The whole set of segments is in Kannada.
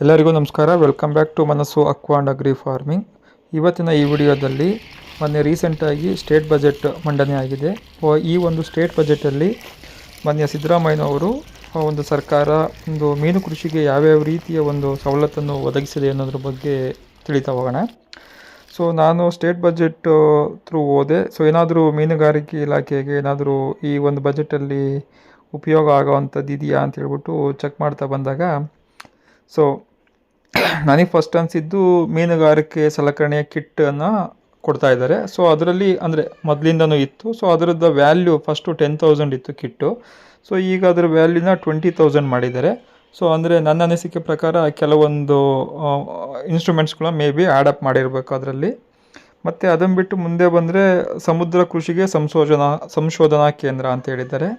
ಎಲ್ಲರಿಗೂ ನಮಸ್ಕಾರ. ವೆಲ್ಕಮ್ ಬ್ಯಾಕ್ ಟು ಮನಸ್ಸು ಅಕ್ವಾ ಅಂಡ್ ಅಗ್ರಿ ಫಾರ್ಮಿಂಗ್. ಇವತ್ತಿನ ಈ ವಿಡಿಯೋದಲ್ಲಿ ಮೊನ್ನೆ ರೀಸೆಂಟಾಗಿ ಸ್ಟೇಟ್ ಬಜೆಟ್ ಮಂಡನೆ ಆಗಿದೆ. ಈ ಒಂದು ಸ್ಟೇಟ್ ಬಜೆಟಲ್ಲಿ ಮೊನ್ನೆ ಸಿದ್ದರಾಮಯ್ಯನವರು ಒಂದು ಸರ್ಕಾರ ಒಂದು ಮೀನು ಕೃಷಿಗೆ ಯಾವ್ಯಾವ ರೀತಿಯ ಒಂದು ಸವಲತ್ತನ್ನು ಒದಗಿಸಿದೆ ಅನ್ನೋದ್ರ ಬಗ್ಗೆ ತಿಳಿತಾ ಹೋಗೋಣ. ಸೊ ನಾನು ಸ್ಟೇಟ್ ಬಜೆಟ್ ಥ್ರೂ ಹೋದೆ. ಸೊ ಏನಾದರೂ ಮೀನುಗಾರಿಕೆ ಇಲಾಖೆಗೆ ಏನಾದರೂ ಈ ಒಂದು ಬಜೆಟಲ್ಲಿ ಉಪಯೋಗ ಆಗೋವಂಥದ್ದು ಇದೆಯಾ ಅಂತ ಹೇಳ್ಬಿಟ್ಟು ಚೆಕ್ ಮಾಡ್ತಾ ಬಂದಾಗ ಸೊ ನನಗೆ ಫಸ್ಟ್ ಅನಿಸಿದ್ದು ಮೀನುಗಾರಿಕೆ ಸಲಕರಣೆಯ ಕಿಟ್ಟನ್ನು ಕೊಡ್ತಾ ಇದ್ದಾರೆ. ಸೊ ಅದರಲ್ಲಿ ಅಂದರೆ ಮೊದಲಿಂದನೂ ಇತ್ತು. ಸೊ ಅದರದ್ದು ವ್ಯಾಲ್ಯೂ ಫಸ್ಟು 10,000 ಇತ್ತು ಕಿಟ್ಟು. ಸೊ ಈಗ ಅದರ ವ್ಯಾಲ್ಯೂನ 20,000 ಮಾಡಿದ್ದಾರೆ. ಸೊ ಅಂದರೆ ನನ್ನ ಅನಿಸಿಕೆ ಪ್ರಕಾರ ಕೆಲವೊಂದು ಇನ್ಸ್ಟ್ರೂಮೆಂಟ್ಸ್ಗಳನ್ನ ಮೇ ಬಿ ಆ್ಯಡಪ್ ಮಾಡಿರಬೇಕು ಅದರಲ್ಲಿ. ಮತ್ತು ಅದನ್ನು ಬಿಟ್ಟು ಮುಂದೆ ಬಂದರೆ ಸಮುದ್ರ ಕೃಷಿಗೆ ಸಂಶೋಧನಾ ಕೇಂದ್ರ ಅಂತ ಹೇಳಿದ್ದಾರೆ.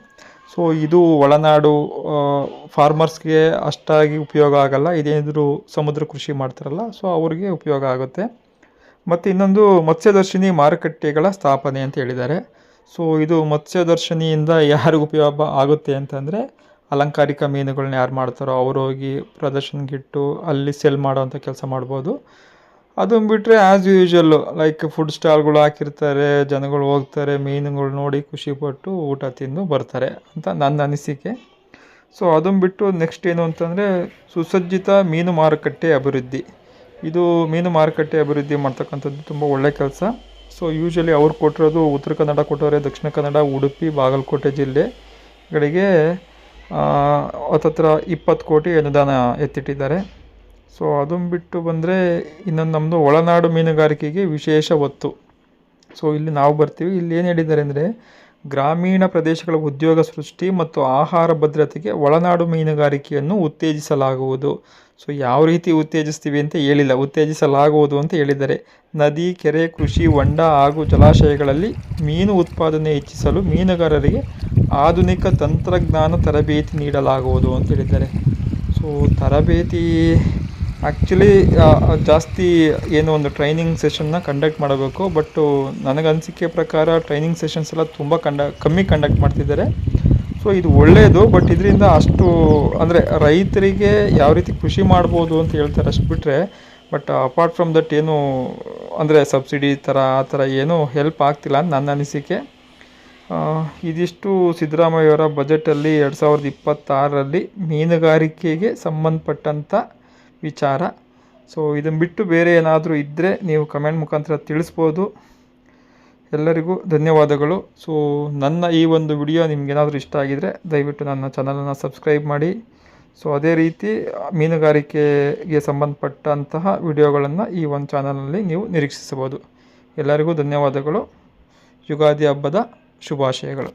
ಸೊ ಇದು ಒಳನಾಡು ಫಾರ್ಮರ್ಸ್ಗೆ ಅಷ್ಟಾಗಿ ಉಪಯೋಗ ಆಗಲ್ಲ. ಇದೇನಿದ್ರು ಸಮುದ್ರ ಕೃಷಿ ಮಾಡ್ತಾರಲ್ಲ, ಸೊ ಅವ್ರಿಗೆ ಉಪಯೋಗ ಆಗುತ್ತೆ. ಮತ್ತು ಇನ್ನೊಂದು ಮತ್ಸ್ಯದರ್ಶಿನಿ ಮಾರುಕಟ್ಟೆಗಳ ಸ್ಥಾಪನೆ ಅಂತ ಹೇಳಿದ್ದಾರೆ. ಸೊ ಇದು ಮತ್ಸ್ಯದರ್ಶಿನಿಯಿಂದ ಯಾರಿಗೆ ಉಪಯೋಗ ಆಗುತ್ತೆ ಅಂತಂದರೆ ಅಲಂಕಾರಿಕ ಮೀನುಗಳನ್ನ ಯಾರು ಮಾಡ್ತಾರೋ ಅವರು ಹೋಗಿ ಪ್ರದರ್ಶನಕ್ಕಿಟ್ಟು ಅಲ್ಲಿ ಸೆಲ್ ಮಾಡೋವಂಥ ಕೆಲಸ ಮಾಡ್ಬೋದು. ಅದನ್ನು ಬಿಟ್ಟರೆ ಆ್ಯಸ್ ಯೂಶ್ವಲ್ಲು ಲೈಕ್ ಫುಡ್ ಸ್ಟಾಲ್ಗಳು ಹಾಕಿರ್ತಾರೆ, ಜನಗಳು ಹೋಗ್ತಾರೆ, ಮೀನುಗಳು ನೋಡಿ ಖುಷಿಪಟ್ಟು ಊಟ ತಿಂದು ಬರ್ತಾರೆ ಅಂತ ನನ್ನ ಅನಿಸಿಕೆ. ಸೊ ಅದನ್ನು ಬಿಟ್ಟು ನೆಕ್ಸ್ಟ್ ಏನು ಅಂತಂದರೆ ಸುಸಜ್ಜಿತ ಮೀನು ಮಾರುಕಟ್ಟೆ ಅಭಿವೃದ್ಧಿ. ಇದು ಮೀನು ಮಾರುಕಟ್ಟೆ ಅಭಿವೃದ್ಧಿ ಮಾಡ್ತಕ್ಕಂಥದ್ದು ತುಂಬ ಒಳ್ಳೆಯ ಕೆಲಸ. ಸೊ ಯೂಶ್ವಲಿ ಅವ್ರು ಕೊಟ್ಟಿರೋದು ಉತ್ತರ ಕನ್ನಡ ಕೊಟ್ಟವ್ರೆ, ದಕ್ಷಿಣ ಕನ್ನಡ, ಉಡುಪಿ, ಬಾಗಲಕೋಟೆ ಜಿಲ್ಲೆಗಳಿಗೆ ಹತ್ತತ್ರ 20 ಕೋಟಿ ಅನುದಾನ ಎತ್ತಿಟ್ಟಿದ್ದಾರೆ. ಸೊ ಅದನ್ನು ಬಿಟ್ಟು ಬಂದರೆ ಇನ್ನೊಂದು ನಮ್ಮದು ಒಳನಾಡು ಮೀನುಗಾರಿಕೆಗೆ ವಿಶೇಷ ಒತ್ತು. ಸೊ ಇಲ್ಲಿ ನಾವು ಬರ್ತೀವಿ. ಇಲ್ಲಿ ಏನು ಹೇಳಿದ್ದಾರೆ ಅಂದರೆ ಗ್ರಾಮೀಣ ಪ್ರದೇಶಗಳ ಉದ್ಯೋಗ ಸೃಷ್ಟಿ ಮತ್ತು ಆಹಾರ ಭದ್ರತೆಗೆ ಒಳನಾಡು ಮೀನುಗಾರಿಕೆಯನ್ನು ಉತ್ತೇಜಿಸಲಾಗುವುದು. ಸೊ ಯಾವ ರೀತಿ ಉತ್ತೇಜಿಸ್ತೀವಿ ಅಂತ ಹೇಳಿಲ್ಲ, ಉತ್ತೇಜಿಸಲಾಗುವುದು ಅಂತ ಹೇಳಿದ್ದಾರೆ. ನದಿ, ಕೆರೆ, ಕೃಷಿ ಹೊಂಡ ಹಾಗೂ ಜಲಾಶಯಗಳಲ್ಲಿ ಮೀನು ಉತ್ಪಾದನೆ ಹೆಚ್ಚಿಸಲು ಮೀನುಗಾರರಿಗೆ ಆಧುನಿಕ ತಂತ್ರಜ್ಞಾನ ತರಬೇತಿ ನೀಡಲಾಗುವುದು ಅಂತ ಹೇಳಿದ್ದಾರೆ. ಸೊ ತರಬೇತಿ ಆ್ಯಕ್ಚುಲಿ ಜಾಸ್ತಿ ಏನೋ ಒಂದು ಟ್ರೈನಿಂಗ್ ಸೆಷನ್ನ ಕಂಡಕ್ಟ್ ಮಾಡಬೇಕು. ಬಟ್ಟು ನನಗನ್ಸಿಕೆ ಪ್ರಕಾರ ಟ್ರೈನಿಂಗ್ ಸೆಷನ್ಸ್ ಎಲ್ಲ ತುಂಬ ಕಮ್ಮಿ ಕಂಡಕ್ಟ್ ಮಾಡ್ತಿದ್ದಾರೆ. ಸೊ ಇದು ಒಳ್ಳೆಯದು. ಬಟ್ ಇದರಿಂದ ಅಷ್ಟು ಅಂದರೆ ರೈತರಿಗೆ ಯಾವ ರೀತಿ ಕೃಷಿ ಮಾಡ್ಬೋದು ಅಂತ ಹೇಳ್ತಾರೆ ಅಷ್ಟು ಬಿಟ್ಟರೆ, ಬಟ್ ಅಪಾರ್ಟ್ ಫ್ರಮ್ ದಟ್ ಏನು ಅಂದರೆ ಸಬ್ಸಿಡಿ ಥರ ಆ ಥರ ಏನೂ ಹೆಲ್ಪ್ ಆಗ್ತಿಲ್ಲ ಅಂತ ನನ್ನ ಅನಿಸಿಕೆ. ಇದಿಷ್ಟು ಸಿದ್ದರಾಮಯ್ಯವರ ಬಜೆಟಲ್ಲಿ 2026ರಲ್ಲಿ ಮೀನುಗಾರಿಕೆಗೆ ಸಂಬಂಧಪಟ್ಟಂಥ ವಿಚಾರ. ಸೊ ಇದನ್ನು ಬಿಟ್ಟು ಬೇರೆ ಏನಾದರೂ ಇದ್ದರೆ ನೀವು ಕಮೆಂಟ್ ಮುಖಾಂತರ ತಿಳಿಸ್ಬೋದು. ಎಲ್ಲರಿಗೂ ಧನ್ಯವಾದಗಳು. ಸೊ ನನ್ನ ಈ ಒಂದು ವಿಡಿಯೋ ನಿಮಗೇನಾದರೂ ಇಷ್ಟ ಆಗಿದರೆ ದಯವಿಟ್ಟು ನನ್ನ ಚಾನಲನ್ನು ಸಬ್ಸ್ಕ್ರೈಬ್ ಮಾಡಿ. ಸೊ ಅದೇ ರೀತಿ ಮೀನುಗಾರಿಕೆಗೆ ಸಂಬಂಧಪಟ್ಟಂತಹ ವಿಡಿಯೋಗಳನ್ನು ಈ ಒಂದು ಚಾನಲಲ್ಲಿ ನೀವು ನಿರೀಕ್ಷಿಸಬಹುದು. ಎಲ್ಲರಿಗೂ ಧನ್ಯವಾದಗಳು. ಯುಗಾದಿ ಹಬ್ಬದ ಶುಭಾಶಯಗಳು.